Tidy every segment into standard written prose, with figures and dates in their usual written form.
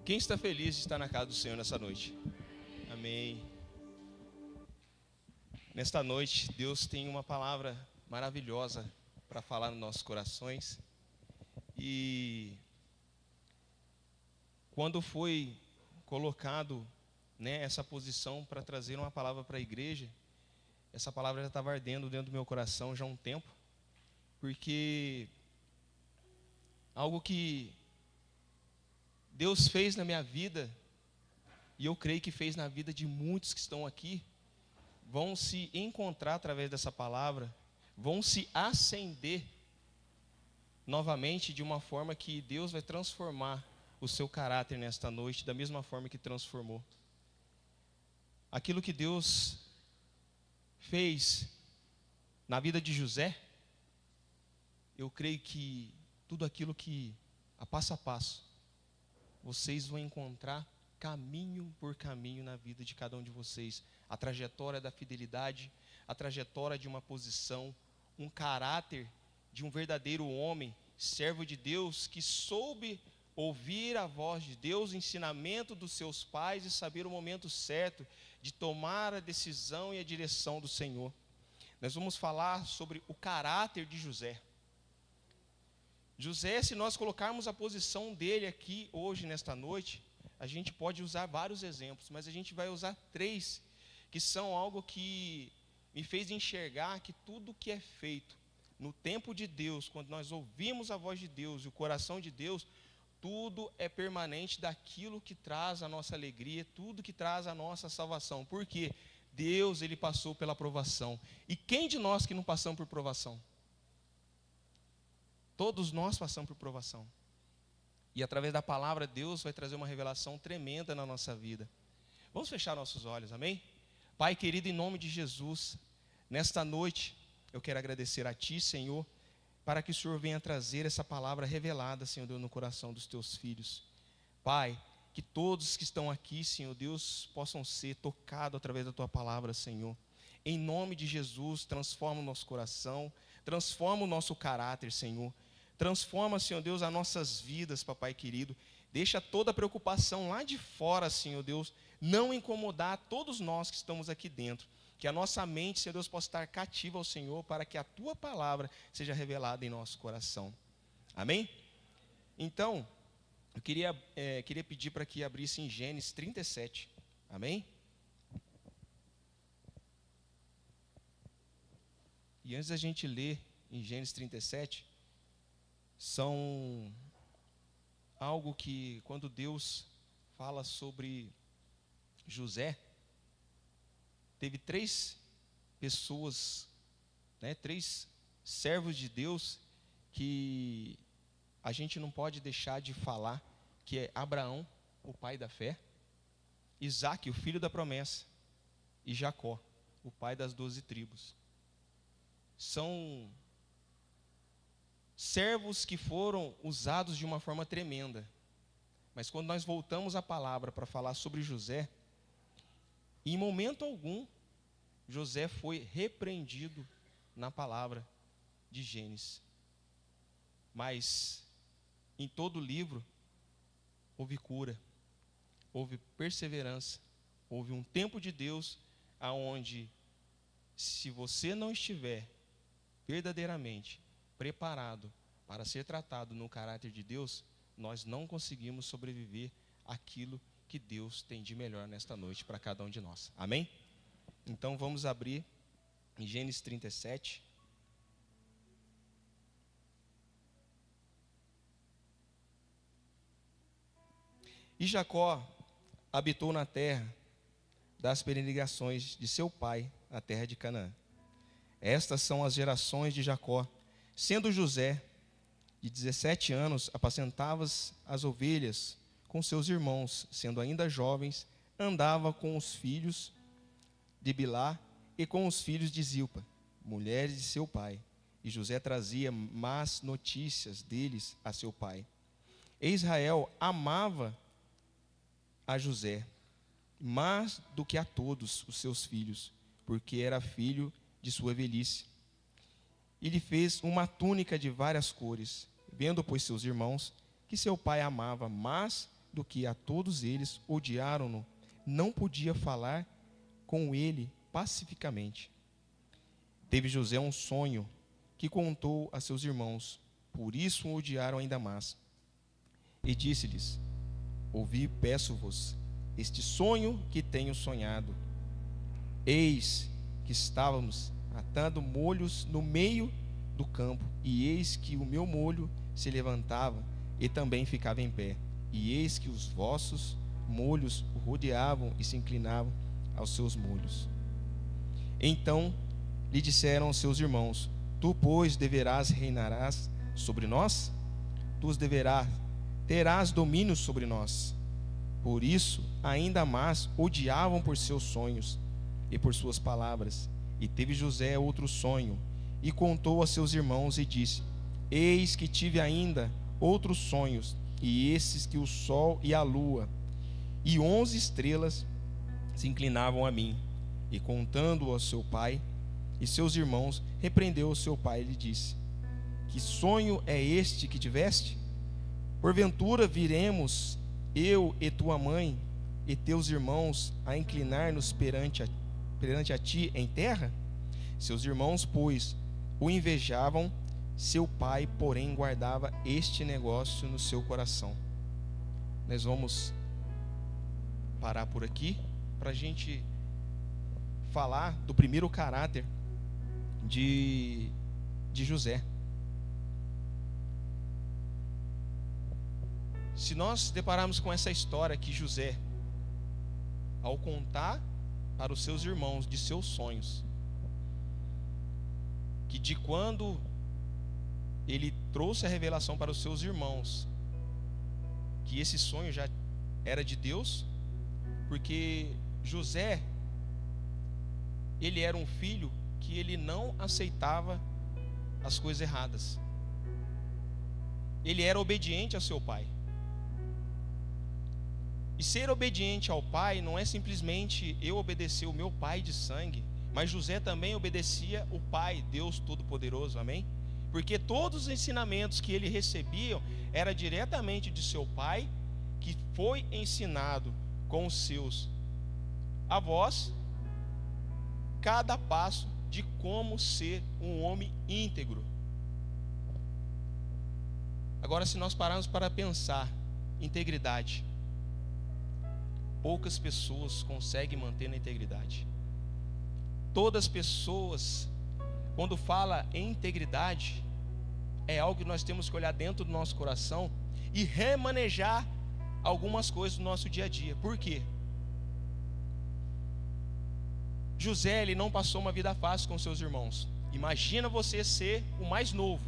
Quem está feliz de estar na casa do Senhor nessa noite? Amém. Nesta noite, Deus tem uma palavra maravilhosa para falar nos nossos corações. E quando foi colocado, essa posição para trazer uma palavra para a igreja, essa palavra já estava ardendo dentro do meu coração já há um tempo, porque algo que Deus fez na minha vida, e eu creio que fez na vida de muitos que estão aqui, vão se encontrar através dessa palavra, vão se acender novamente de uma forma que Deus vai transformar o seu caráter nesta noite, da mesma forma que transformou. Aquilo que Deus fez na vida de José, eu creio que tudo aquilo que, a passo, vocês vão encontrar caminho por caminho na vida de cada um de vocês. A trajetória da fidelidade, a trajetória de uma posição, um caráter de um verdadeiro homem, servo de Deus, que soube ouvir a voz de Deus, o ensinamento dos seus pais e saber o momento certo de tomar a decisão e a direção do Senhor. Nós vamos falar sobre o caráter de José. José, se nós colocarmos a posição dele aqui hoje, nesta noite, a gente pode usar vários exemplos, mas a gente vai usar 3, que são algo que me fez enxergar que tudo que é feito no tempo de Deus, quando nós ouvimos a voz de Deus e o coração de Deus, tudo é permanente daquilo que traz a nossa alegria, tudo que traz a nossa salvação. Por quê? Deus, Ele passou pela provação. E quem de nós que não passamos por provação? Todos nós passamos por provação. E através da palavra, Deus vai trazer uma revelação tremenda na nossa vida. Vamos fechar nossos olhos, amém? Pai querido, em nome de Jesus, nesta noite, eu quero agradecer a Ti, Senhor, para que o Senhor venha trazer essa palavra revelada, Senhor Deus, no coração dos Teus filhos. Pai, que todos que estão aqui, Senhor Deus, possam ser tocados através da Tua palavra, Senhor. Em nome de Jesus, transforma o nosso coração, transforma o nosso caráter, Senhor. Transforma, Senhor Deus, as nossas vidas, papai querido. Deixa toda a preocupação lá de fora, Senhor Deus, não incomodar todos nós que estamos aqui dentro. Que a nossa mente, Senhor Deus, possa estar cativa ao Senhor, para que a Tua palavra seja revelada em nosso coração. Amém? Então, eu queria pedir para que abrisse em Gênesis 37. Amém? E antes da gente ler em Gênesis 37, são algo que, quando Deus fala sobre José, teve 3 pessoas, 3 servos de Deus, que a gente não pode deixar de falar, que é Abraão, o pai da fé, Isaque, o filho da promessa, e Jacó, o pai das 12 tribos. São servos que foram usados de uma forma tremenda. Mas quando nós voltamos à palavra para falar sobre José, em momento algum, José foi repreendido na palavra de Gênesis. Mas em todo o livro, houve cura, houve perseverança, houve um tempo de Deus, aonde, se você não estiver verdadeiramente preparado para ser tratado no caráter de Deus, nós não conseguimos sobreviver àquilo que Deus tem de melhor nesta noite para cada um de nós. Amém? Então vamos abrir em Gênesis 37. E Jacó habitou na terra das peregrinações de seu pai, a terra de Canaã. Estas são as gerações de Jacó. Sendo José de 17 anos, apacentava as ovelhas com seus irmãos. Sendo ainda jovens, andava com os filhos de Bilá e com os filhos de Zilpa, mulheres de seu pai. E José trazia más notícias deles a seu pai. E Israel amava a José mais do que a todos os seus filhos, porque era filho de sua velhice. E lhe fez uma túnica de várias cores. Vendo, pois, seus irmãos que seu pai amava mais do que a todos eles odiaram-no, não podia falar com ele pacificamente. Teve José um sonho que contou a seus irmãos, por isso o odiaram ainda mais. E disse-lhes: ouvi, peço-vos, este sonho que tenho sonhado. Eis que estávamos atando molhos no meio do campo, e eis que o meu molho se levantava e também ficava em pé, e eis que os vossos molhos o rodeavam e se inclinavam aos seus molhos. Então lhe disseram aos seus irmãos: tu, pois, reinarás sobre nós? Tu terás domínio sobre nós. Por isso, ainda mais odiavam por seus sonhos e por suas palavras. E teve José outro sonho, e contou a seus irmãos, e disse: eis que tive ainda outros sonhos, e esses que o sol e a lua e 11 estrelas se inclinavam a mim. E contando ao seu pai e seus irmãos, repreendeu o seu pai e lhe disse: que sonho é este que tiveste? Porventura viremos eu e tua mãe e teus irmãos a inclinar-nos perante a ti em terra? Seus irmãos, pois, o invejavam, seu pai, porém, guardava este negócio no seu coração. Nós vamos parar por aqui para a gente falar do primeiro caráter de José. Se nós depararmos com essa história que José, ao contar para os seus irmãos de seus sonhos, que de quando ele trouxe a revelação para os seus irmãos, que esse sonho já era de Deus, porque José, ele era um filho que ele não aceitava as coisas erradas. Ele era obediente a seu pai. E ser obediente ao pai não é simplesmente eu obedecer o meu pai de sangue, mas José também obedecia o pai, Deus Todo-Poderoso, amém? Porque todos os ensinamentos que ele recebia era diretamente de seu pai, que foi ensinado com os seus avós, cada passo de como ser um homem íntegro. Agora, se nós pararmos para pensar, integridade, poucas pessoas conseguem manter na integridade. Todas as pessoas, quando fala em integridade, é algo que nós temos que olhar dentro do nosso coração e remanejar algumas coisas do nosso dia a dia. Por quê? José, ele não passou uma vida fácil com seus irmãos. Imagina você ser o mais novo.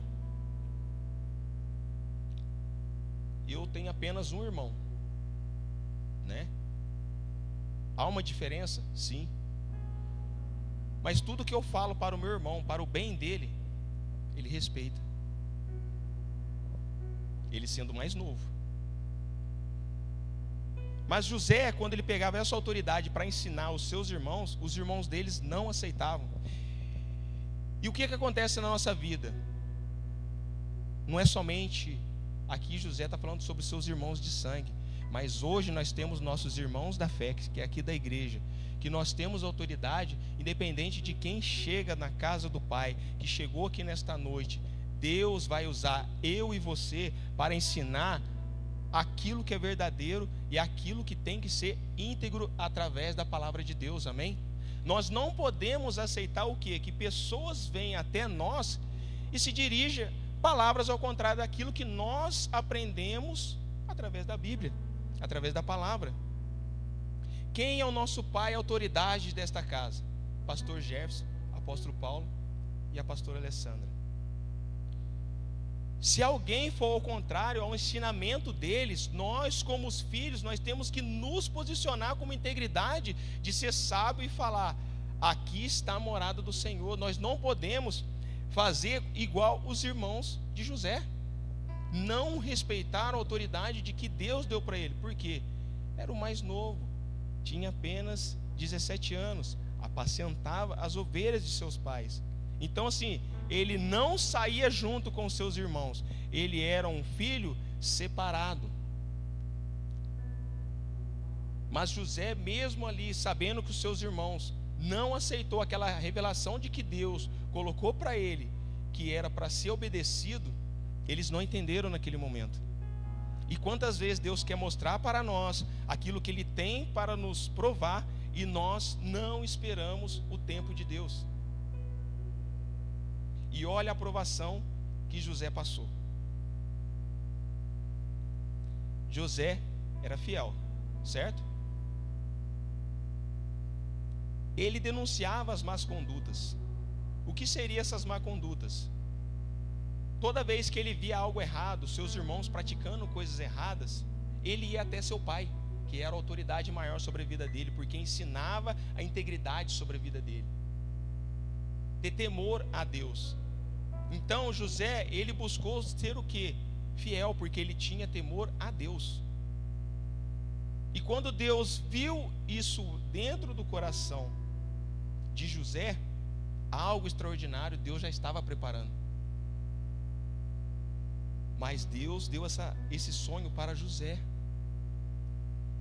Eu tenho apenas um irmão, né? Há uma diferença? Sim. Mas tudo que eu falo para o meu irmão, para o bem dele, ele respeita. Ele sendo mais novo. Mas José, quando ele pegava essa autoridade para ensinar os seus irmãos, os irmãos deles não aceitavam. E o que acontece na nossa vida? Não é somente, aqui José está falando sobre seus irmãos de sangue, mas hoje nós temos nossos irmãos da fé, que é aqui da igreja, que nós temos autoridade, independente de quem chega na casa do Pai, que chegou aqui nesta noite. Deus vai usar eu e você para ensinar aquilo que é verdadeiro e aquilo que tem que ser íntegro através da palavra de Deus, amém? Nós não podemos aceitar o quê? Que pessoas venham até nós e se dirigem palavras ao contrário daquilo que nós aprendemos através da Bíblia, através da palavra. Quem é o nosso pai, autoridade desta casa? Pastor Jefferson, apóstolo Paulo e a pastora Alessandra. Se alguém for ao contrário ao ensinamento deles, nós como os filhos, nós temos que nos posicionar com integridade de ser sábio e falar: aqui está a morada do Senhor. Nós não podemos fazer igual os irmãos de José, não respeitar a autoridade de que Deus deu para ele. Por quê? Era o mais novo, tinha apenas 17 anos, apacentava as ovelhas de seus pais. Então assim, ele não saía junto com seus irmãos, ele era um filho separado. Mas José, mesmo ali, sabendo que os seus irmãos não aceitou aquela revelação de que Deus colocou para ele, que era para ser obedecido, eles não entenderam naquele momento. E quantas vezes Deus quer mostrar para nós aquilo que Ele tem para nos provar, e nós não esperamos o tempo de Deus. E olha a aprovação que José passou. José era fiel, certo? Ele denunciava as más condutas. O que seriam essas más condutas? Toda vez que ele via algo errado, seus irmãos praticando coisas erradas, ele ia até seu pai, que era a autoridade maior sobre a vida dele, porque ensinava a integridade sobre a vida dele. Ter temor a Deus. Então José, ele buscou ser o quê? Fiel, porque ele tinha temor a Deus. E quando Deus viu isso dentro do coração de José, algo extraordinário Deus já estava preparando. Mas Deus deu esse sonho para José.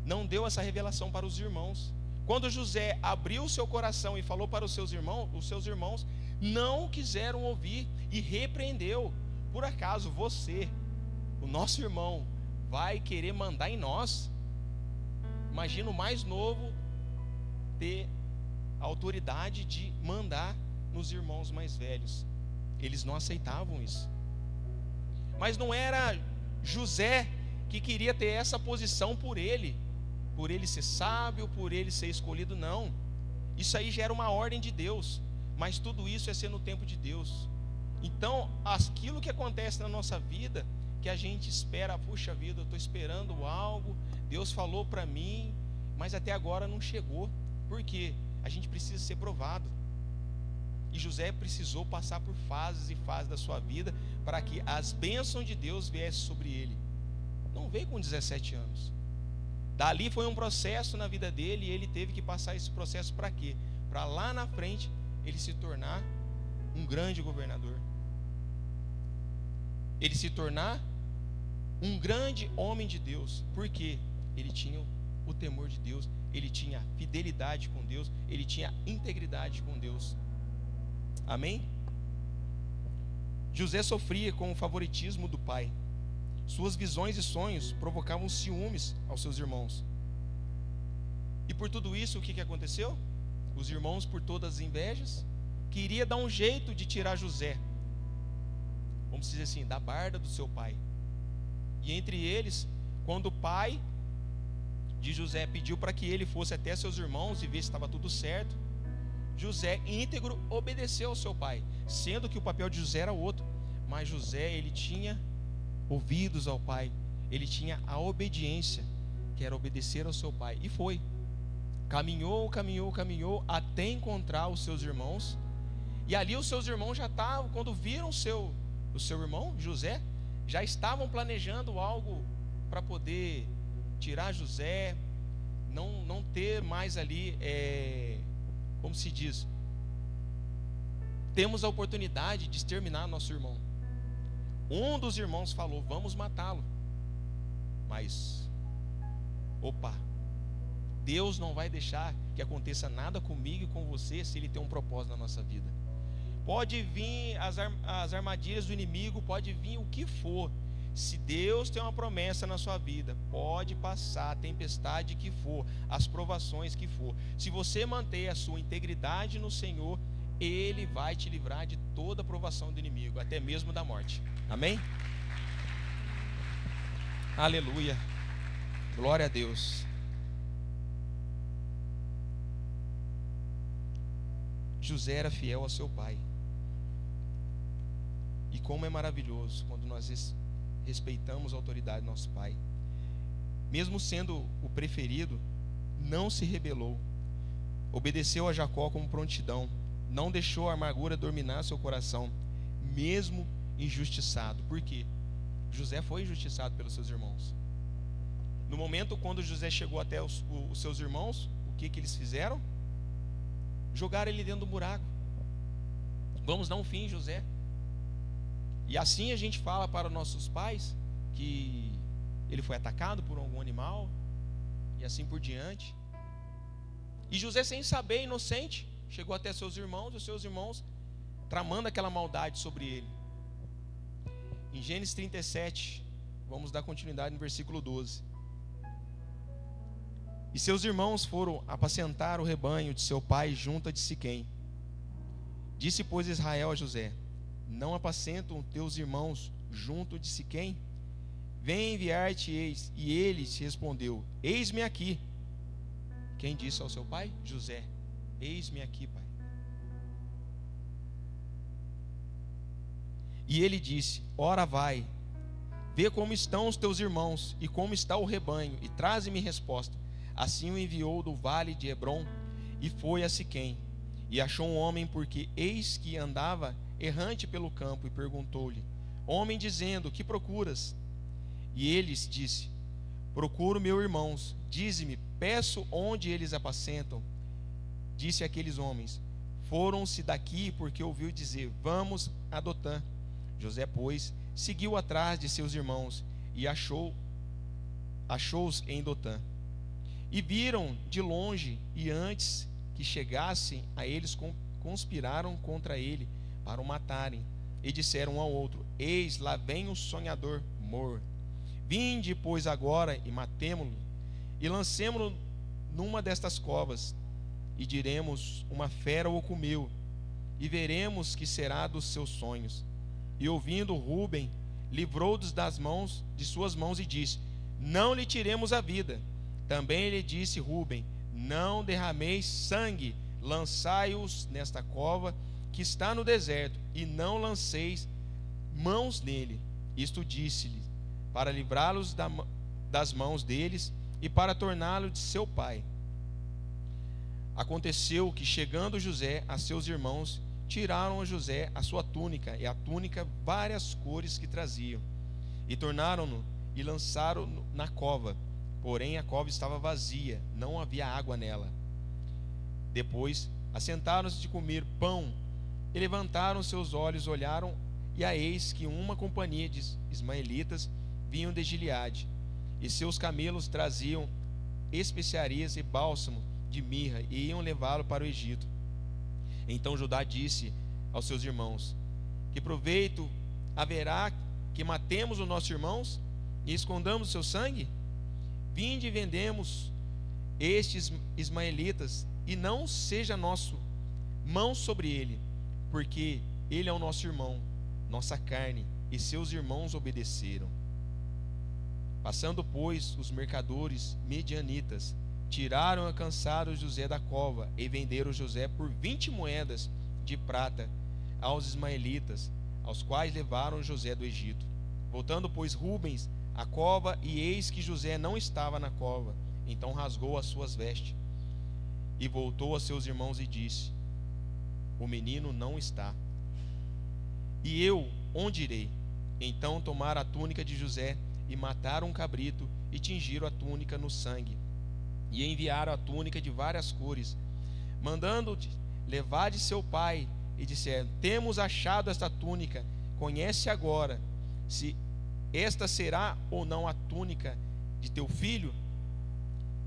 Não deu essa revelação para os irmãos. Quando José abriu o seu coração e falou para os seus irmãos não quiseram ouvir e repreendeu. Por acaso você, o nosso irmão, vai querer mandar em nós? Imagina o mais novo ter a autoridade de mandar nos irmãos mais velhos. Eles não aceitavam isso. Mas não era José que queria ter essa posição por ele ser sábio, por ele ser escolhido, não. Isso aí já era uma ordem de Deus, mas tudo isso é ser no tempo de Deus. Então, aquilo que acontece na nossa vida, que a gente espera, puxa vida, eu estou esperando algo, Deus falou para mim, mas até agora não chegou. Por quê? A gente precisa ser provado. E José precisou passar por fases e fases da sua vida para que as bênçãos de Deus viessem sobre ele. Não veio com 17 anos. Dali foi um processo na vida dele, e ele teve que passar esse processo para quê? Para lá na frente ele se tornar um grande governador. Ele se tornar um grande homem de Deus. Por quê? Ele tinha o temor de Deus, ele tinha fidelidade com Deus, ele tinha integridade com Deus. Amém? José sofria com o favoritismo do pai. Suas visões e sonhos provocavam ciúmes aos seus irmãos. E por tudo isso, o que aconteceu? Os irmãos, por todas as invejas, queriam dar um jeito de tirar José, vamos dizer assim, da barda do seu pai. E entre eles, quando o pai de José pediu para que ele fosse até seus irmãos e ver se estava tudo certo, José, íntegro, obedeceu ao seu pai, sendo que o papel de José era outro. Mas José, ele tinha ouvidos ao pai, ele tinha a obediência, que era obedecer ao seu pai. E foi, caminhou até encontrar os seus irmãos. E ali os seus irmãos já estavam, quando viram o seu irmão José, já estavam planejando algo para poder tirar José, não ter mais ali, como se diz, temos a oportunidade de exterminar nosso irmão. Um dos irmãos falou, vamos matá-lo. Mas, Deus não vai deixar que aconteça nada comigo e com você, se Ele tem um propósito na nossa vida. Pode vir as armadilhas do inimigo, pode vir o que for. Se Deus tem uma promessa na sua vida, pode passar a tempestade que for, as provações que for. Se você manter a sua integridade no Senhor, Ele vai te livrar de toda a provação do inimigo, até mesmo da morte. Amém? Aleluia. Glória a Deus. José era fiel ao seu pai. E como é maravilhoso quando nós respeitamos a autoridade do nosso pai. Mesmo sendo o preferido, não se rebelou. Obedeceu a Jacó com prontidão. Não deixou a amargura dominar seu coração, mesmo injustiçado. Por quê? José foi injustiçado pelos seus irmãos. No momento quando José chegou até os seus irmãos, o que eles fizeram? Jogaram ele dentro do buraco. Vamos dar um fim em José. E assim a gente fala para nossos pais que ele foi atacado por algum animal, e assim por diante. E José, sem saber, inocente, chegou até seus irmãos, e os seus irmãos tramando aquela maldade sobre ele. Em Gênesis 37, vamos dar continuidade no versículo 12. E seus irmãos foram apacentar o rebanho de seu pai junto de Siquém. Disse, pois, Israel a José: não apacentam teus irmãos junto de Siquém? Vem enviar-te-eis. E ele te respondeu: eis-me aqui. Quem disse ao seu pai? José: eis-me aqui, pai. E ele disse: ora vai, vê como estão os teus irmãos e como está o rebanho, e traze-me resposta. Assim o enviou do vale de Hebrom, e foi a Siquém. E achou um homem, porque eis que andava errante pelo campo, e perguntou-lhe: homem, dizendo: que procuras? E eles disse: procuro meus irmãos. Dize-me, peço onde eles apacentam. Disse aqueles homens: foram-se daqui, porque ouviu dizer: vamos a Dotã. José, pois, seguiu atrás de seus irmãos, e achou-os em Dotã. E viram de longe, e antes que chegassem a eles, conspiraram contra ele para o matarem. E disseram um ao outro: eis, lá vem o sonhador mor. Vinde, pois, agora, e matemo-lo, e lancemo-lo numa destas covas, e diremos: uma fera o comeu, e veremos que será dos seus sonhos. E ouvindo Rúben, livrou-os das mãos de suas mãos, e disse: não lhe tiremos a vida. Também lhe disse Rúben: não derrameis sangue, lançai-os nesta cova que está no deserto, e não lanceis mãos nele. Isto disse-lhe para livrá-los das mãos deles, e para torná-lo de seu pai. Aconteceu que, chegando José a seus irmãos, tiraram a José a sua túnica, e a túnica várias cores que traziam, e tornaram-no e lançaram-no na cova. Porém a cova estava vazia, não havia água nela. Depois assentaram-se de comer pão, e levantaram seus olhos, olharam, e a eis que uma companhia de ismaelitas vinham de Gileade, e seus camelos traziam especiarias e bálsamo de mirra, e iam levá-lo para o Egito. Então Judá disse aos seus irmãos: que proveito haverá que matemos os nossos irmãos e escondamos o seu sangue? Vinde e vendemos estes ismaelitas, e não seja nosso mão sobre ele, porque ele é o nosso irmão, nossa carne. E seus irmãos obedeceram. Passando, pois, os mercadores medianitas, tiraram e alcançaram José da cova, e venderam José por 20 moedas de prata aos ismaelitas, aos quais levaram José do Egito. Voltando, pois, Rubens à cova, e eis que José não estava na cova. Então rasgou as suas vestes, e voltou a seus irmãos e disse: o menino não está. E eu onde irei? Então tomaram a túnica de José, e mataram um cabrito, e tingiram a túnica no sangue. E enviaram a túnica de várias cores, mandando levar de seu pai, e disseram: temos achado esta túnica, conhece agora se esta será ou não a túnica de teu filho.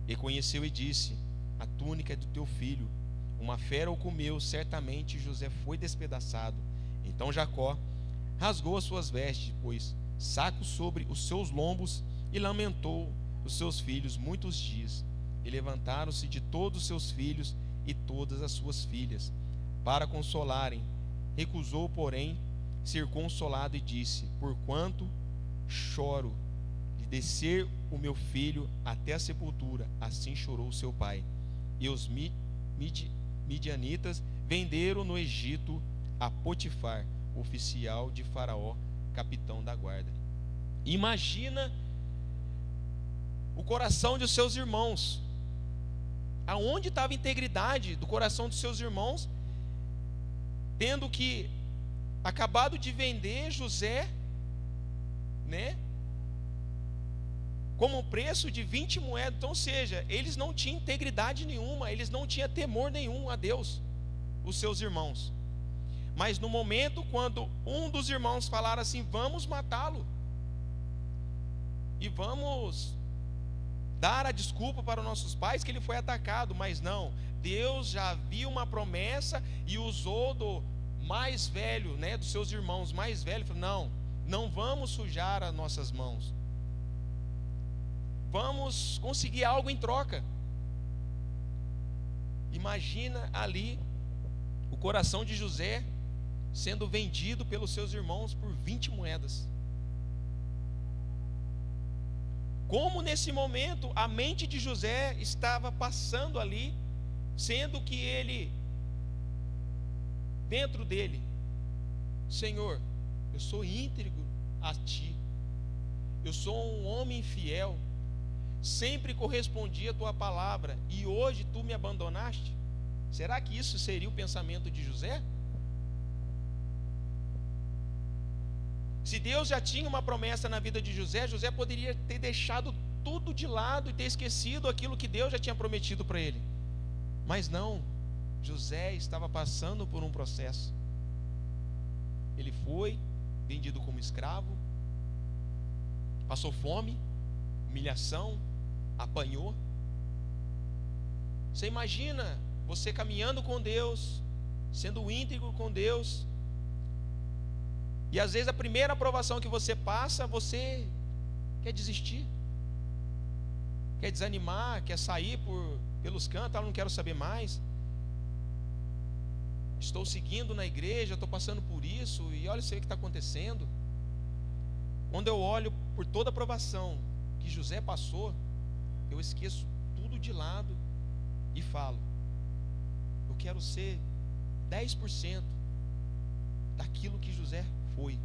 E conheceu e disse: a túnica é do teu filho. Uma fera o comeu, certamente José foi despedaçado. Então Jacó rasgou as suas vestes, pôs saco sobre os seus lombos, e lamentou os seus filhos muitos dias. E levantaram-se de todos os seus filhos e todas as suas filhas, para consolarem. Recusou, porém, ser consolado, e disse: porquanto choro de descer o meu filho até a sepultura, assim chorou seu pai. E os midianitas venderam no Egito a Potifar, oficial de Faraó, capitão da guarda. Imagina o coração de seus irmãos. Aonde estava a integridade do coração dos seus irmãos, tendo que acabado de vender José, né, como um preço de 20 moedas. Então, ou seja, eles não tinham integridade nenhuma, eles não tinham temor nenhum a Deus, os seus irmãos. Mas no momento quando um dos irmãos falaram assim: vamos matá-lo, e vamos dar a desculpa para os nossos pais que ele foi atacado, mas não. Deus já havia uma promessa e usou do mais velho, né, dos seus irmãos mais velhos, falou: não vamos sujar as nossas mãos. Vamos conseguir algo em troca. Imagina ali o coração de José sendo vendido pelos seus irmãos por 20 moedas. Como nesse momento a mente de José estava passando ali, sendo que ele, dentro dele: Senhor, eu sou íntegro a ti, eu sou um homem fiel, sempre correspondi à tua palavra, e hoje tu me abandonaste. Será que isso seria o pensamento de José? Se Deus já tinha uma promessa na vida de José, José poderia ter deixado tudo de lado e ter esquecido aquilo que Deus já tinha prometido para ele. Mas não, José estava passando por um processo. Ele foi vendido como escravo, passou fome, humilhação, apanhou. Você imagina você caminhando com Deus, sendo íntegro com Deus, e às vezes a primeira aprovação que você passa, você quer desistir, quer desanimar, quer sair pelos cantos: não quero saber mais, estou seguindo na igreja, estou passando por isso, e olha isso aí que está acontecendo. Quando eu olho por toda a aprovação que José passou, eu esqueço tudo de lado e falo: eu quero ser 10% daquilo que José foi.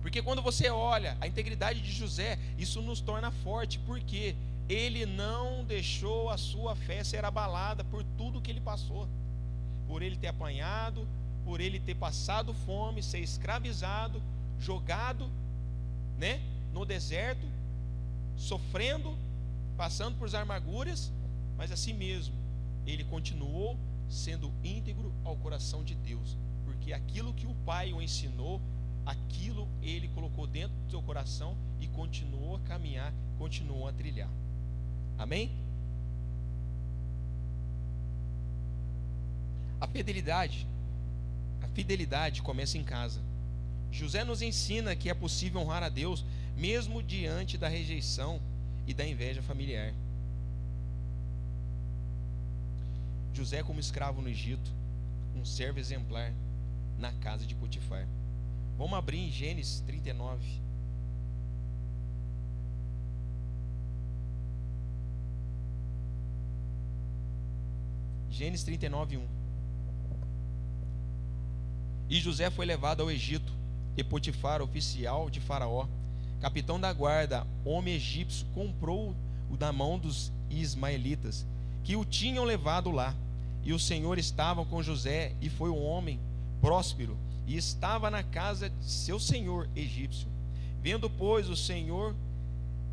Porque quando você olha a integridade de José, isso nos torna forte, porque ele não deixou a sua fé ser abalada por tudo que ele passou, por ele ter apanhado, por ele ter passado fome, ser escravizado, jogado, né, no deserto, sofrendo, passando por amarguras, mas assim mesmo ele continuou sendo íntegro ao coração de Deus, porque aquilo que o pai o ensinou, aquilo ele colocou dentro do seu coração e continuou a caminhar, continuou a trilhar. Amém? A fidelidade começa em casa. José nos ensina que é possível honrar a Deus mesmo diante da rejeição e da inveja familiar. José como escravo no Egito, um servo exemplar na casa de Potifar. Vamos abrir em Gênesis 39. Gênesis 39, 1. E José foi levado ao Egito, e Potifar, oficial de Faraó, capitão da guarda, homem egípcio, comprou-o da mão dos ismaelitas, que o tinham levado lá. E o Senhor estava com José, e foi um homem próspero, e estava na casa de seu senhor egípcio. Vendo, pois, o Senhor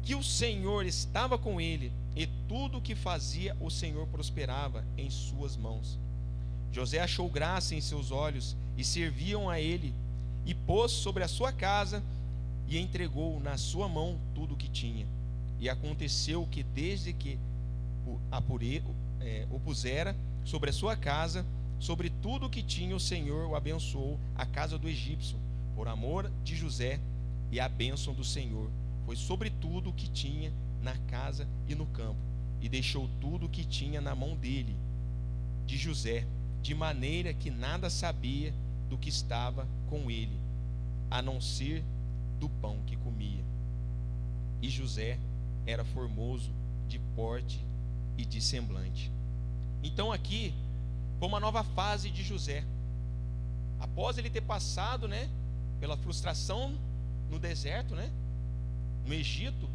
que o Senhor estava com ele, e tudo o que fazia o Senhor prosperava em suas mãos. José achou graça em seus olhos, e serviam a ele, e pôs sobre a sua casa, e entregou na sua mão tudo o que tinha. E aconteceu que desde que o pusera sobre a sua casa, sobre tudo o que tinha, o Senhor o abençoou, a casa do egípcio, por amor de José, e a bênção do Senhor foi sobre tudo o que tinha na casa e no campo, e deixou tudo o que tinha na mão dele, de José, de maneira que nada sabia do que estava com ele, a não ser do pão que comia. E José era formoso de porte e de semblante. Então aqui foi uma nova fase de José. Após ele ter passado, né, pela frustração no deserto, né, no Egito,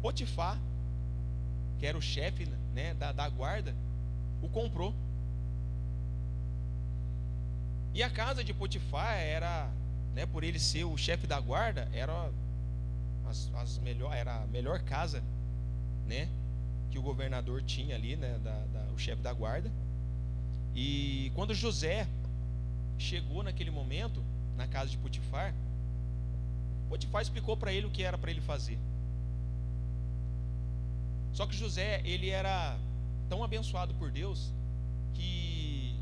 Potifar, que era o chefe, né, da guarda, o comprou. E a casa de Potifar era, né, por ele ser o chefe da guarda, era era a melhor casa, né, que o governador tinha ali, né, o chefe da guarda. E quando José chegou naquele momento na casa de Potifar, Potifar explicou para ele o que era para ele fazer. Só que José, ele era tão abençoado por Deus que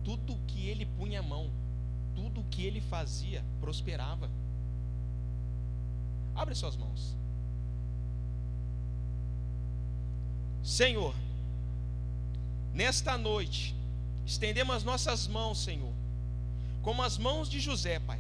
tudo que ele punha a mão, tudo que ele fazia, prosperava. Abre suas mãos. Senhor, nesta noite, estendemos as nossas mãos, Senhor, como as mãos de José, Pai.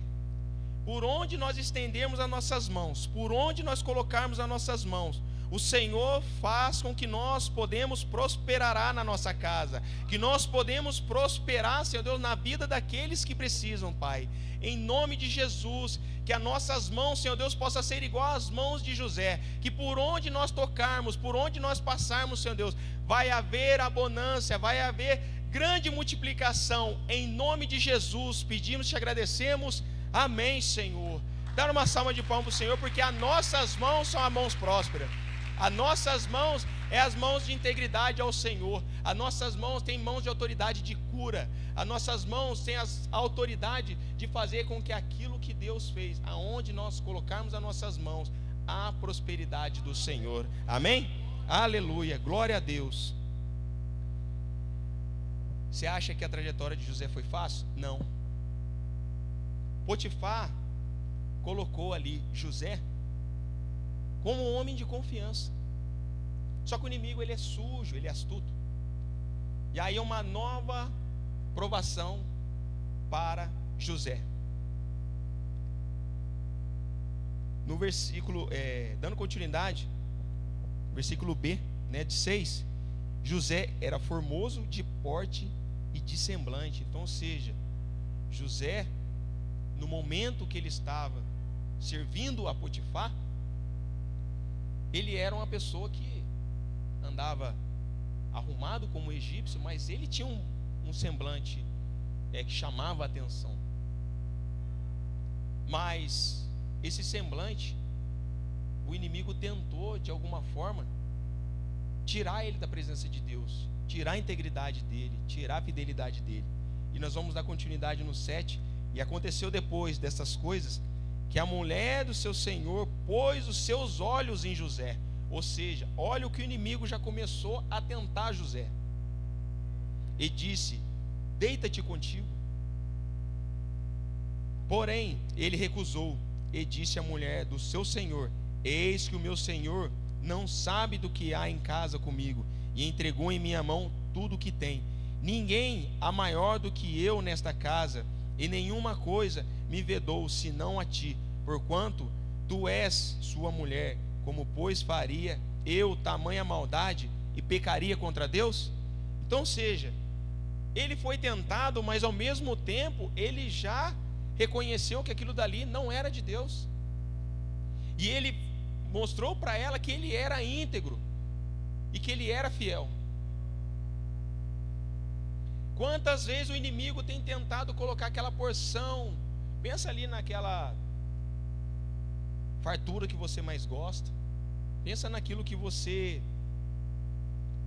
Por onde nós estendermos as nossas mãos, por onde nós colocarmos as nossas mãos, o Senhor faz com que nós podemos prosperar na nossa casa, que nós podemos prosperar, Senhor Deus, na vida daqueles que precisam, Pai. Em nome de Jesus, que as nossas mãos, Senhor Deus, possa ser igual às mãos de José, que por onde nós tocarmos, por onde nós passarmos, Senhor Deus, vai haver abundância, vai haver grande multiplicação. Em nome de Jesus, pedimos e te agradecemos. Amém, Senhor. Dá uma salva de palmas para o Senhor, porque as nossas mãos são as mãos prósperas. As nossas mãos é as mãos de integridade ao Senhor. As nossas mãos têm mãos de autoridade de cura. As nossas mãos têm a autoridade de fazer com que aquilo que Deus fez, aonde nós colocarmos as nossas mãos, a prosperidade do Senhor. Amém? Aleluia, glória a Deus. Você acha que a trajetória de José foi fácil? Não. Potifar colocou ali José como um homem de confiança. Só que o inimigo, ele é sujo, ele é astuto. E aí uma nova provação para José. No versículo, dando continuidade, versículo B, de 6, José era formoso de porte e de semblante. Então, ou seja, José, no momento que ele estava servindo a Potifar, ele era uma pessoa que andava arrumado como egípcio, mas ele tinha um semblante que chamava a atenção. Mas esse semblante, o inimigo tentou de alguma forma tirar ele da presença de Deus, tirar a integridade dele, tirar a fidelidade dele. E nós vamos dar continuidade no 7. E aconteceu depois dessas coisas, que a mulher do seu senhor pôs os seus olhos em José. Ou seja, olha o que o inimigo já começou a tentar José. E disse: deita-te contigo. Porém, ele recusou e disse à mulher do seu senhor: eis que o meu senhor não sabe do que há em casa comigo, e entregou em minha mão tudo o que tem. Ninguém há maior do que eu nesta casa, e nenhuma coisa me vedou senão a ti, porquanto tu és sua mulher. Como pois faria eu tamanha maldade e pecaria contra Deus? Então, ou seja, ele foi tentado, mas ao mesmo tempo ele já reconheceu que aquilo dali não era de Deus. E ele mostrou para ela que ele era íntegro e que ele era fiel. Quantas vezes o inimigo tem tentado colocar aquela porção, pensa ali naquela fartura que você mais gosta, pensa naquilo que você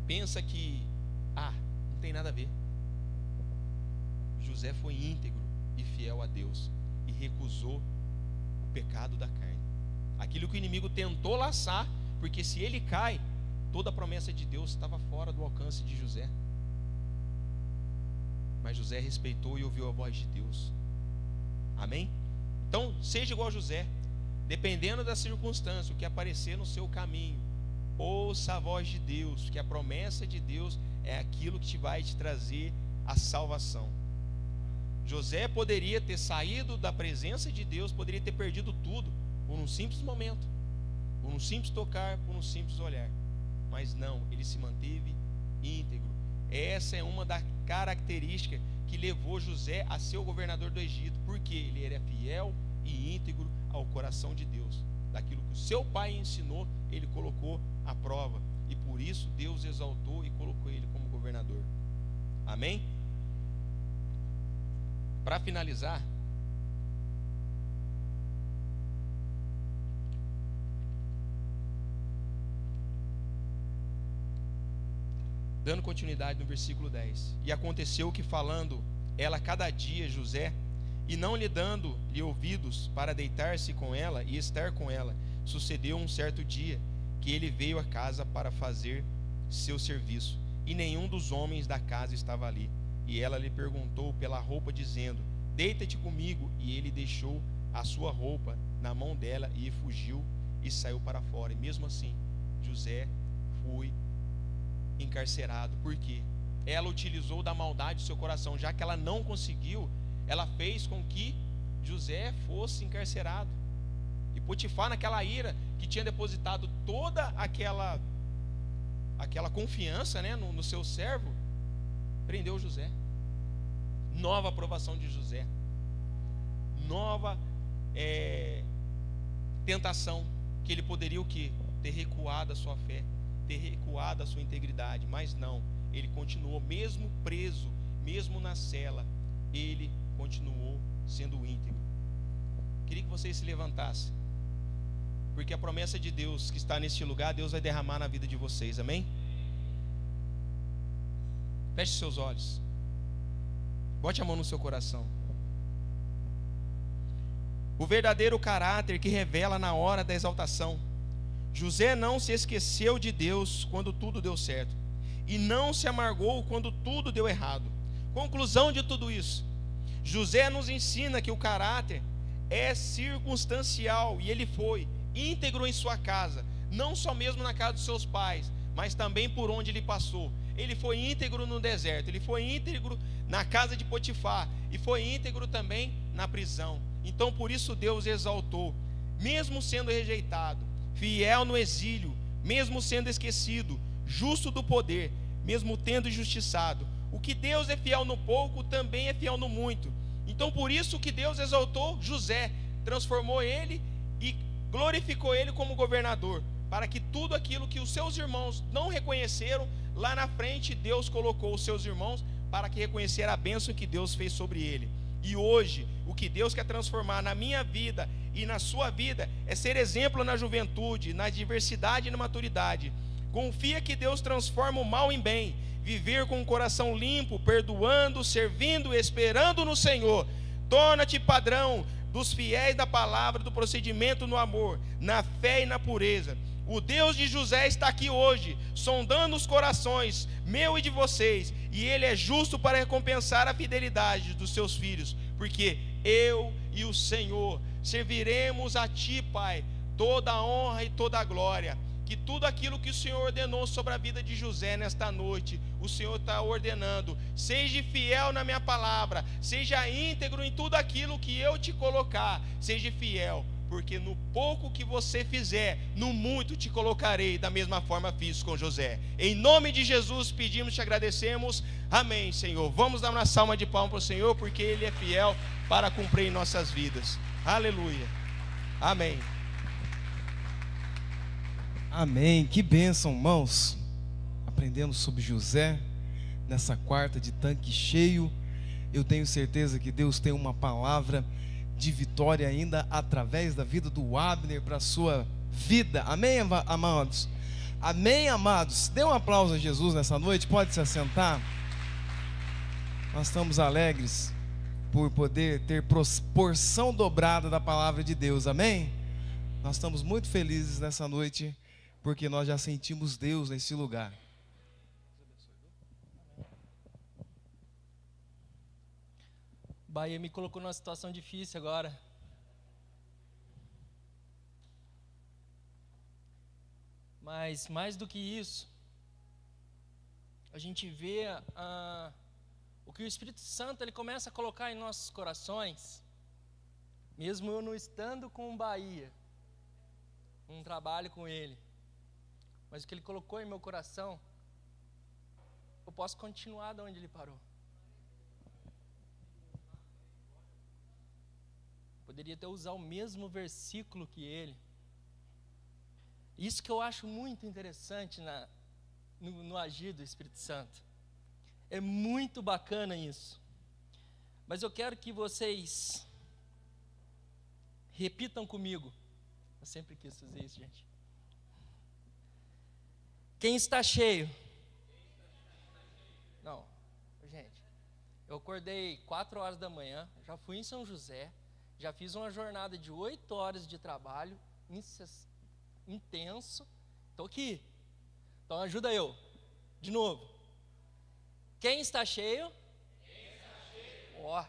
pensa que não tem nada a ver. José foi íntegro e fiel a Deus e recusou o pecado da carne, aquilo que o inimigo tentou laçar, porque se ele cai, toda a promessa de Deus estava fora do alcance de José. Mas José respeitou e ouviu a voz de Deus. Amém? Então, seja igual a José. Dependendo da circunstância, o que aparecer no seu caminho, ouça a voz de Deus, que a promessa de Deus é aquilo que vai te trazer a salvação. José poderia ter saído da presença de Deus, poderia ter perdido tudo, por um simples momento, por um simples tocar, por um simples olhar. Mas não, ele se manteve íntegro. Essa é uma das características que levou José a ser o governador do Egito, porque ele era fiel e íntegro ao coração de Deus. Daquilo que o seu pai ensinou, ele colocou à prova, e por isso Deus exaltou e colocou ele como governador. Amém? Para finalizar, dando continuidade no versículo 10. E aconteceu que, falando ela cada dia José, e não lhe dando-lhe ouvidos para deitar-se com ela e estar com ela, sucedeu um certo dia que ele veio à casa para fazer seu serviço, e nenhum dos homens da casa estava ali. E ela lhe perguntou pela roupa, dizendo: deita-te comigo. E ele deixou a sua roupa na mão dela e fugiu e saiu para fora. E mesmo assim, José foi encarcerado. Por quê? Ela utilizou da maldade do seu coração. Já que ela não conseguiu, ela fez com que José fosse encarcerado. E Potifar, naquela ira, que tinha depositado toda aquela confiança, né, no seu servo, prendeu José. Nova aprovação de José. Nova tentação, que ele poderia o quê? Ter recuado a sua fé, ter recuado a sua integridade, mas não, ele continuou, mesmo preso, mesmo na cela, ele continuou sendo íntegro. Queria que vocês se levantassem, porque a promessa de Deus que está neste lugar, Deus vai derramar na vida de vocês, amém? Feche seus olhos, bote a mão no seu coração. O verdadeiro caráter que revela na hora da exaltação. José não se esqueceu de Deus quando tudo deu certo, e não se amargou quando tudo deu errado. Conclusão de tudo isso: José nos ensina que o caráter é circunstancial, e ele foi íntegro em sua casa, não só mesmo na casa dos seus pais, mas também por onde ele passou. Ele foi íntegro no deserto, ele foi íntegro na casa de Potifar, e foi íntegro também na prisão. Então por isso Deus exaltou, mesmo sendo rejeitado, fiel no exílio, mesmo sendo esquecido, justo do poder, mesmo tendo injustiçado. O que Deus é fiel no pouco, também é fiel no muito. Então por isso que Deus exaltou José, transformou ele e glorificou ele como governador, para que tudo aquilo que os seus irmãos não reconheceram, lá na frente Deus colocou os seus irmãos para que reconheceram a bênção que Deus fez sobre ele. E hoje, o que Deus quer transformar na minha vida e na sua vida é ser exemplo na juventude, na diversidade e na maturidade. Confia que Deus transforma o mal em bem, viver com o coração limpo, perdoando, servindo, esperando no Senhor. Torna-te padrão dos fiéis da palavra, do procedimento no amor, na fé e na pureza. O Deus de José está aqui hoje, sondando os corações, meu e de vocês, e Ele é justo para recompensar a fidelidade dos seus filhos, porque eu e o Senhor serviremos a Ti, Pai, toda a honra e toda a glória. Que tudo aquilo que o Senhor ordenou sobre a vida de José nesta noite, o Senhor está ordenando. Seja fiel na minha palavra, seja íntegro em tudo aquilo que eu te colocar, seja fiel, porque no pouco que você fizer, no muito te colocarei, da mesma forma fiz com José. Em nome de Jesus pedimos, te agradecemos, amém, Senhor. Vamos dar uma salva de palmas para o Senhor, porque Ele é fiel para cumprir em nossas vidas. Aleluia, amém. Amém, que bênção, irmãos. Aprendendo sobre José nessa quarta de tanque cheio. Eu tenho certeza que Deus tem uma palavra de vitória ainda através da vida do Abner para a sua vida. Amém, amados? Amém, amados? Dê um aplauso a Jesus nessa noite, pode se assentar. Nós estamos alegres por poder ter porção dobrada da palavra de Deus, amém? Nós estamos muito felizes nessa noite, porque nós já sentimos Deus nesse lugar. Bahia me colocou numa situação difícil agora. Mas mais do que isso, a gente vê o que o Espírito Santo ele começa a colocar em nossos corações, mesmo eu não estando com o Bahia, não trabalho com ele, mas o que ele colocou em meu coração, eu posso continuar de onde ele parou. Poderia até usar o mesmo versículo que ele. Isso que eu acho muito interessante no agir do Espírito Santo. É muito bacana isso. Mas eu quero que vocês repitam comigo. Eu sempre quis fazer isso, gente. Quem está cheio? Não, gente. Eu acordei 4 horas da manhã, já fui em São José, já fiz uma jornada de 8 horas de trabalho intenso, Estou aqui. Então ajuda eu. De novo. Quem está cheio? Ó,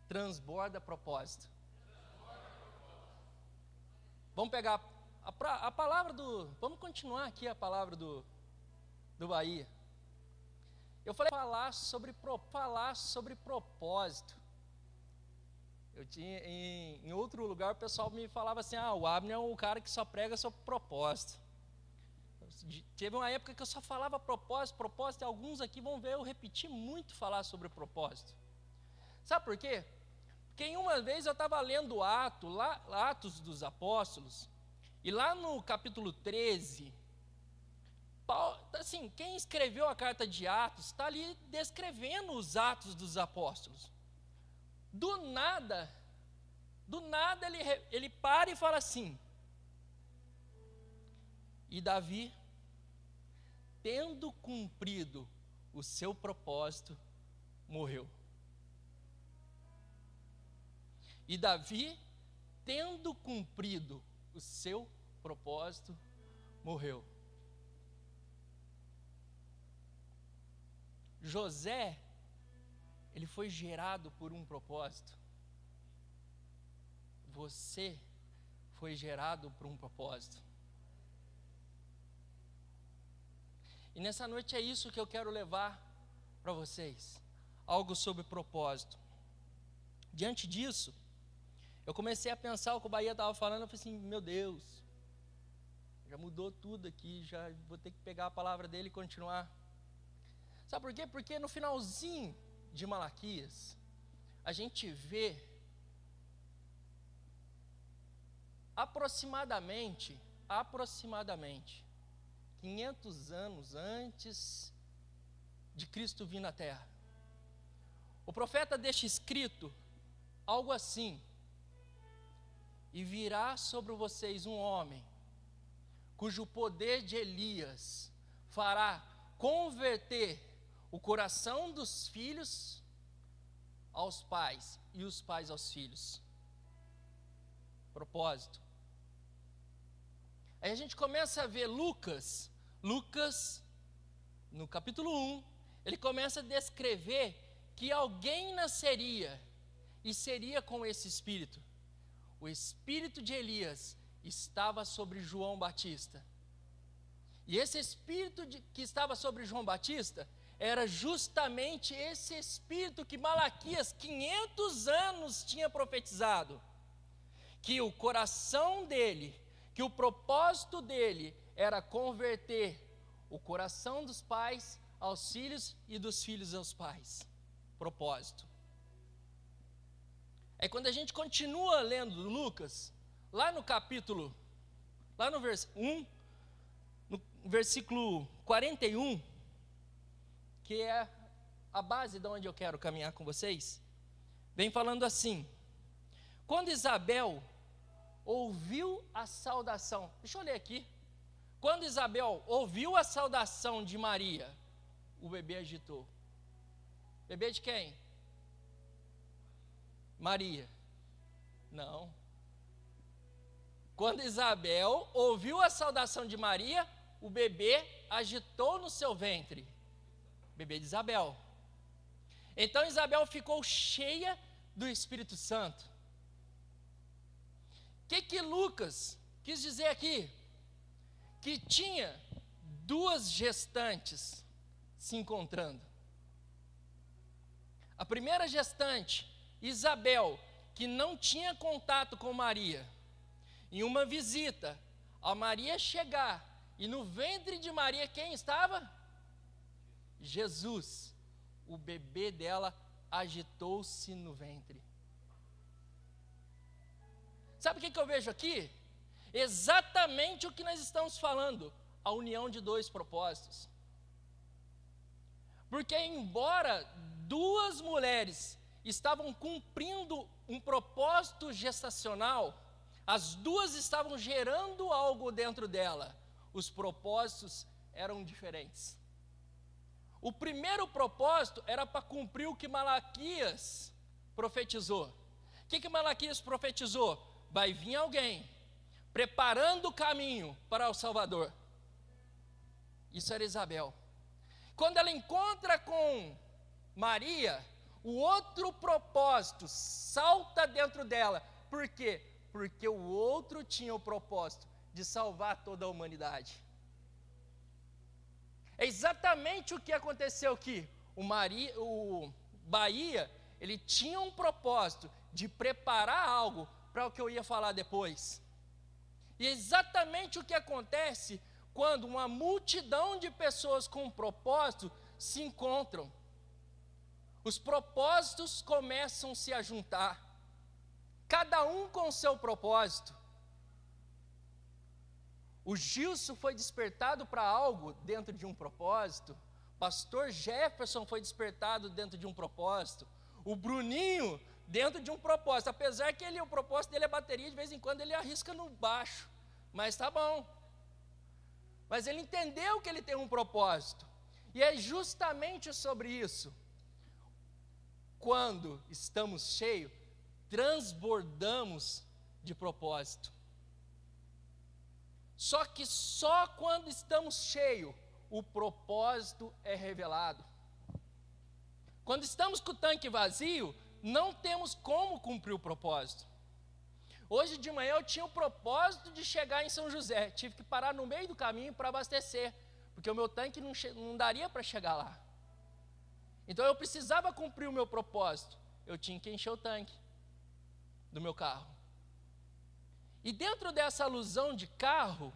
transborda propósito. Vamos pegar a palavra do... Vamos continuar aqui a palavra do Bahia. Eu falei falar sobre propósito. Eu tinha em outro lugar o pessoal me falava assim: o Abner é o cara que só prega sobre propósito. Teve uma época que eu só falava propósito, e alguns aqui vão ver eu repetir muito falar sobre propósito. Sabe por quê? Porque em uma vez eu estava lendo Atos dos Apóstolos, e lá no capítulo 13, Paulo, assim, quem escreveu a carta de Atos está ali descrevendo os Atos dos Apóstolos. Do nada ele para e fala assim: e Davi, tendo cumprido o seu propósito, morreu. E Davi, tendo cumprido o seu propósito, morreu. José, ele foi gerado por um propósito. Você foi gerado por um propósito. E nessa noite é isso que eu quero levar para vocês. Algo sobre propósito. Diante disso, eu comecei a pensar o que o Bahia estava falando. Eu falei assim: meu Deus, já mudou tudo aqui, já vou ter que pegar a palavra dele e continuar. Sabe por quê? Porque no finalzinho de Malaquias, a gente vê aproximadamente 500 anos antes de Cristo vir na terra, o profeta deixa escrito algo assim: e virá sobre vocês um homem, cujo poder de Elias fará converter o coração dos filhos aos pais e os pais aos filhos. Propósito. Aí a gente começa a ver Lucas, no capítulo 1, ele começa a descrever que alguém nasceria e seria com esse espírito. O espírito de Elias estava sobre João Batista. E esse espírito que estava sobre João Batista era justamente esse espírito que Malaquias, 500 anos, tinha profetizado. Que o coração dele, que o propósito dele era converter o coração dos pais aos filhos e dos filhos aos pais. Propósito. Aí quando a gente continua lendo Lucas, lá no capítulo, lá no versículo 41, que é a base de onde eu quero caminhar com vocês, vem falando assim: quando Isabel ouviu a saudação, deixa eu ler aqui, quando Isabel ouviu a saudação de Maria, o bebê agitou. Bebê de quem? Maria. Não. Quando Isabel ouviu a saudação de Maria, o bebê agitou no seu ventre. Bebê de Isabel. Então Isabel ficou cheia do Espírito Santo. O que Lucas quis dizer aqui? Que tinha duas gestantes se encontrando. A primeira gestante, Isabel, que não tinha contato com Maria. Em uma visita, a Maria chegar, e no ventre de Maria quem estava? Jesus. O bebê dela agitou-se no ventre. Sabe o que eu vejo aqui? Exatamente o que nós estamos falando, a união de dois propósitos. Porque embora duas mulheres estavam cumprindo um propósito gestacional, as duas estavam gerando algo dentro dela, os propósitos eram diferentes. O primeiro propósito era para cumprir o que Malaquias profetizou. O que Malaquias profetizou? Vai vir alguém, preparando o caminho para o Salvador. Isso era Isabel. Quando ela encontra com Maria, o outro propósito salta dentro dela. Por quê? Porque o outro tinha o propósito de salvar toda a humanidade. É exatamente o que aconteceu aqui. O Bahia, ele tinha um propósito de preparar algo para o que eu ia falar depois. E é exatamente o que acontece quando uma multidão de pessoas com um propósito se encontram. Os propósitos começam a se juntar, cada um com o seu propósito. O Gilson foi despertado para algo dentro de um propósito. Pastor Jefferson foi despertado dentro de um propósito. O Bruninho dentro de um propósito. Apesar que o propósito dele é bateria, de vez em quando ele arrisca no baixo. Mas tá bom. Mas ele entendeu que ele tem um propósito. E é justamente sobre isso. Quando estamos cheios, transbordamos de propósito. Só que só quando estamos cheios, o propósito é revelado. Quando estamos com o tanque vazio, não temos como cumprir o propósito. Hoje de manhã eu tinha o propósito de chegar em São José. Tive que parar no meio do caminho para abastecer, porque o meu tanque não daria para chegar lá. Então eu precisava cumprir o meu propósito. Eu tinha que encher o tanque do meu carro. E dentro dessa alusão de carro,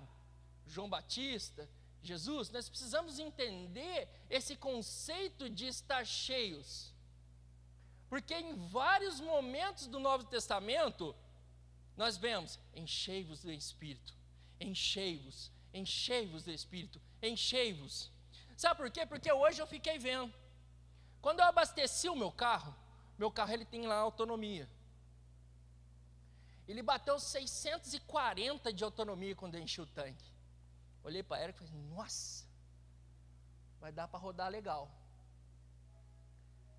João Batista, Jesus, nós precisamos entender esse conceito de estar cheios. Porque em vários momentos do Novo Testamento, nós vemos, enchei-vos do Espírito, enchei-vos, enchei-vos do Espírito, enchei-vos. Sabe por quê? Porque hoje eu fiquei vendo. Quando eu abasteci o meu carro ele tem lá autonomia. Ele bateu 640 de autonomia quando eu enchi o tanque. Olhei para ela e falei, nossa, vai dar para rodar legal.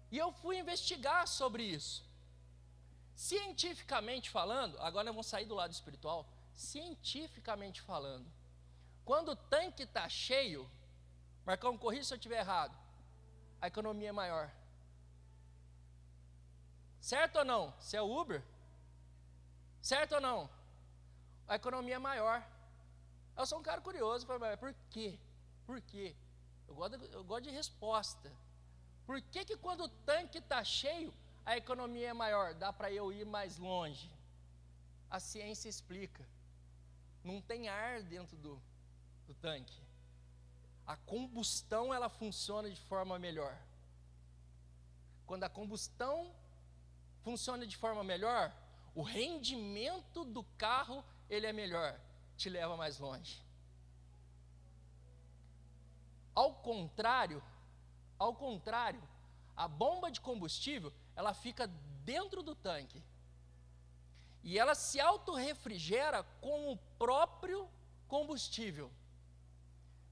E eu fui investigar sobre isso. Cientificamente falando, agora nós vamos sair do lado espiritual, cientificamente falando, quando o tanque está cheio, Marcão, corrija se eu estiver errado, a economia é maior. Certo ou não? Se é o Uber? Certo ou não? A economia é maior. Eu sou um cara curioso, mas por quê? Por quê? Eu gosto de resposta. Por que quando o tanque está cheio, a economia é maior? Dá para eu ir mais longe. A ciência explica. Não tem ar dentro do tanque. A combustão, ela funciona de forma melhor. Quando a combustão funciona de forma melhor, o rendimento do carro, ele é melhor, te leva mais longe. Ao contrário, a bomba de combustível, ela fica dentro do tanque. E ela se autorrefrigera com o próprio combustível.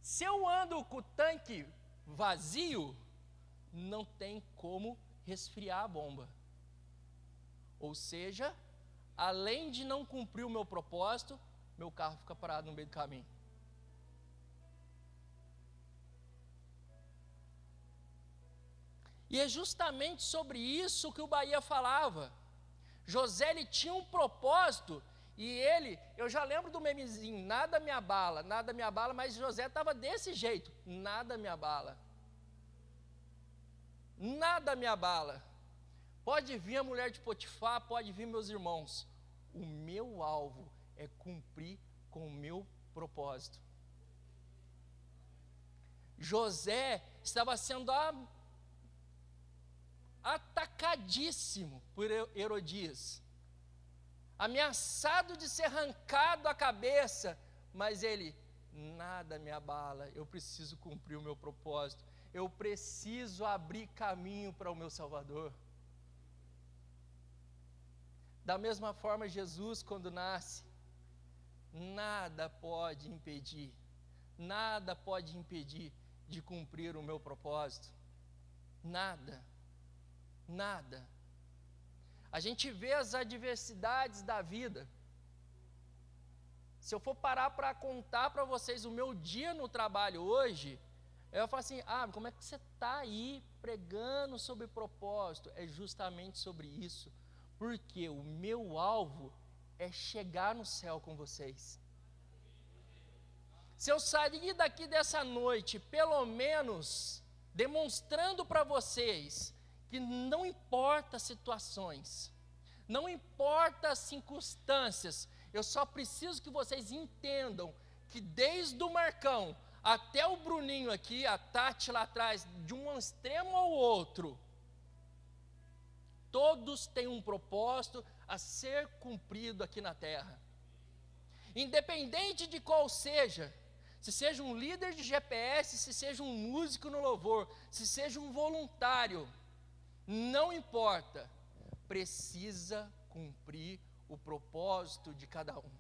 Se eu ando com o tanque vazio, não tem como resfriar a bomba. Ou seja, além de não cumprir o meu propósito, meu carro fica parado no meio do caminho. E é justamente sobre isso que o Bahia falava. José, ele tinha um propósito, e ele, eu já lembro do memezinho, nada me abala, mas José estava desse jeito, nada me abala. Nada me abala. Pode vir a mulher de Potifar, pode vir meus irmãos. O meu alvo é cumprir com o meu propósito. José estava sendo atacadíssimo por Herodias, ameaçado de ser arrancado a cabeça, mas ele, nada me abala, eu preciso cumprir o meu propósito, eu preciso abrir caminho para o meu Salvador. Da mesma forma, Jesus, quando nasce, nada pode impedir de cumprir o meu propósito. Nada. A gente vê as adversidades da vida. Se eu for parar para contar para vocês o meu dia no trabalho hoje, eu falo assim, como é que você está aí pregando sobre propósito? É justamente sobre isso, porque o meu alvo é chegar no céu com vocês. Se eu sair daqui dessa noite, pelo menos, demonstrando para vocês que não importa as situações, não importa as circunstâncias, eu só preciso que vocês entendam que desde o Marcão até o Bruninho aqui, a Tati lá atrás, de um extremo ao outro, todos têm um propósito a ser cumprido aqui na terra. Independente de qual seja, se seja um líder de GPS, se seja um músico no louvor, se seja um voluntário, não importa, precisa cumprir o propósito de cada um.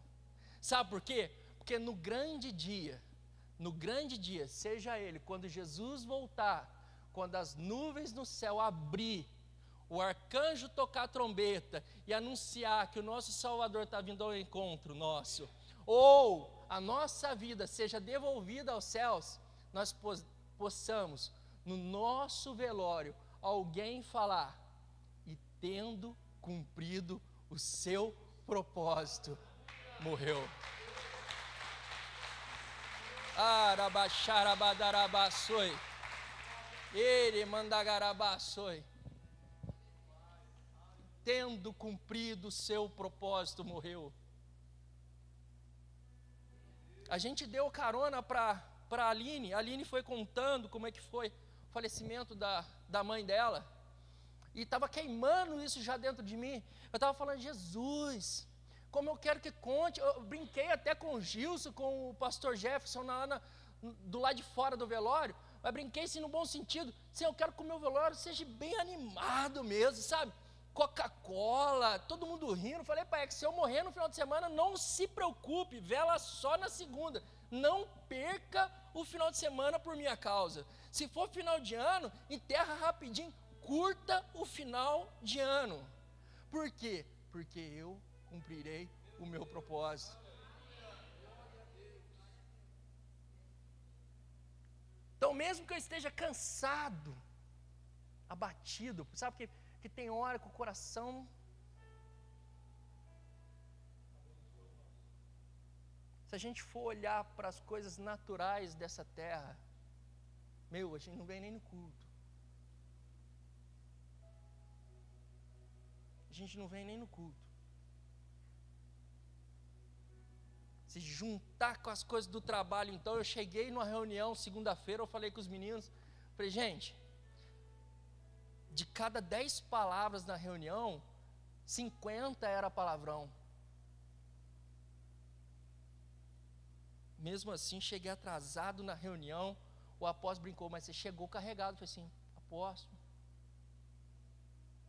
Sabe por quê? Porque no grande dia, seja ele, quando Jesus voltar, quando as nuvens no céu abrir, o arcanjo tocar a trombeta e anunciar que o nosso Salvador está vindo ao encontro nosso, ou a nossa vida seja devolvida aos céus, nós possamos, no nosso velório, alguém falar, e tendo cumprido o seu propósito, morreu. Arabaxarabadarabaçoi, ele mandagarabaçoi, tendo cumprido o seu propósito, morreu. A gente deu carona para a Aline foi contando como é que foi o falecimento da mãe dela, e estava queimando isso já dentro de mim. Eu estava falando, Jesus, como eu quero que conte. Eu brinquei até com o Gilson, com o pastor Jefferson do lado de fora do velório, mas brinquei assim no bom sentido. Sim, eu quero que o meu velório seja bem animado mesmo, sabe? Coca-Cola, todo mundo rindo. Falei, pai, é que se eu morrer no final de semana, não se preocupe, vela só na segunda, não perca o final de semana por minha causa. Se for final de ano, enterra rapidinho, curta o final de ano. Por quê? Porque eu cumprirei o meu propósito. Então, mesmo que eu esteja cansado, abatido, sabe que tem hora que o coração se a gente for olhar para as coisas naturais dessa terra, a gente não vem nem no culto. A gente não vem nem no culto. Se juntar com as coisas do trabalho, então, eu cheguei numa reunião segunda-feira, eu falei com os meninos, falei, gente, de cada 10 palavras na reunião, 50 era palavrão. Mesmo assim, cheguei atrasado na reunião, o apóstolo brincou, mas você chegou carregado. Eu falei assim, apóstolo,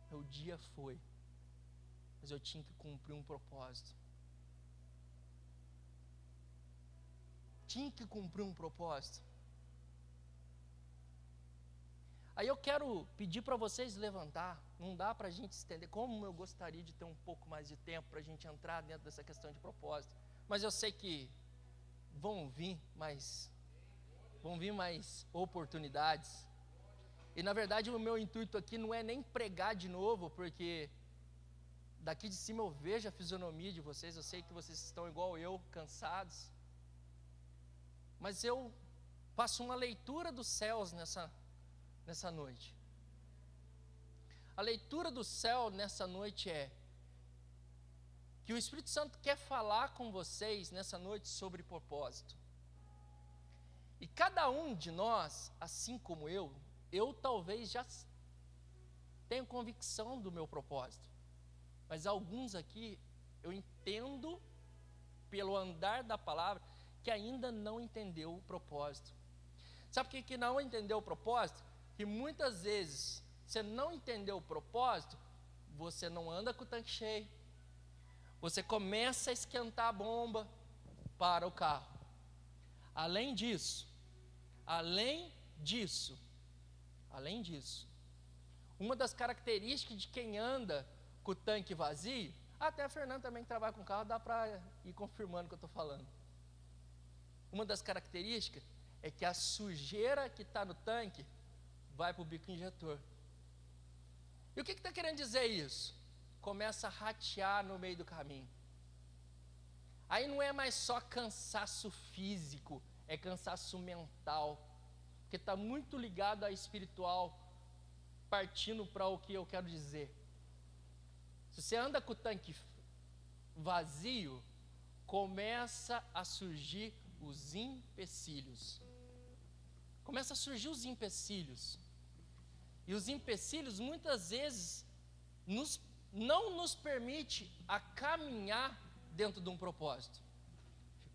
meu dia foi, mas eu tinha que cumprir um propósito. Tinha que cumprir um propósito. Aí eu quero pedir para vocês levantar, não dá para a gente estender, como eu gostaria de ter um pouco mais de tempo para a gente entrar dentro dessa questão de propósito, mas eu sei que vão vir mais oportunidades, e na verdade o meu intuito aqui não é nem pregar de novo, porque daqui de cima eu vejo a fisionomia de vocês, eu sei que vocês estão igual eu, cansados, mas eu faço uma leitura dos céus nessa noite. A leitura do céu nessa noite é que o Espírito Santo quer falar com vocês nessa noite sobre propósito. E cada um de nós, assim como eu talvez já tenha convicção do meu propósito, mas alguns aqui eu entendo pelo andar da palavra que ainda não entendeu o propósito. Sabe por que não entendeu o propósito? Que muitas vezes você não entendeu o propósito, você não anda com o tanque cheio, você começa a esquentar a bomba para o carro. Além disso, uma das características de quem anda com o tanque vazio, Até a Fernanda também que trabalha com carro, dá para ir confirmando o que eu estou falando. Uma das características é que a sujeira que está no tanque vai para o bico injetor. E o que está querendo dizer isso? Começa a ratear no meio do caminho. Aí não é mais só cansaço físico, é cansaço mental, porque está muito ligado a espiritual, partindo para o que eu quero dizer. Se você anda com o tanque vazio, começa a surgir os empecilhos. Começa a surgir os empecilhos. E os empecilhos muitas vezes não nos permite a caminhar dentro de um propósito.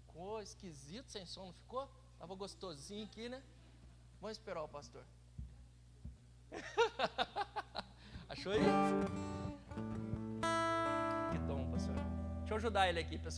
Ficou esquisito sem som, não ficou? Estava gostosinho aqui, né? Vamos esperar o pastor. Achou aí? Que tom, pastor. Deixa eu ajudar ele aqui, pessoal.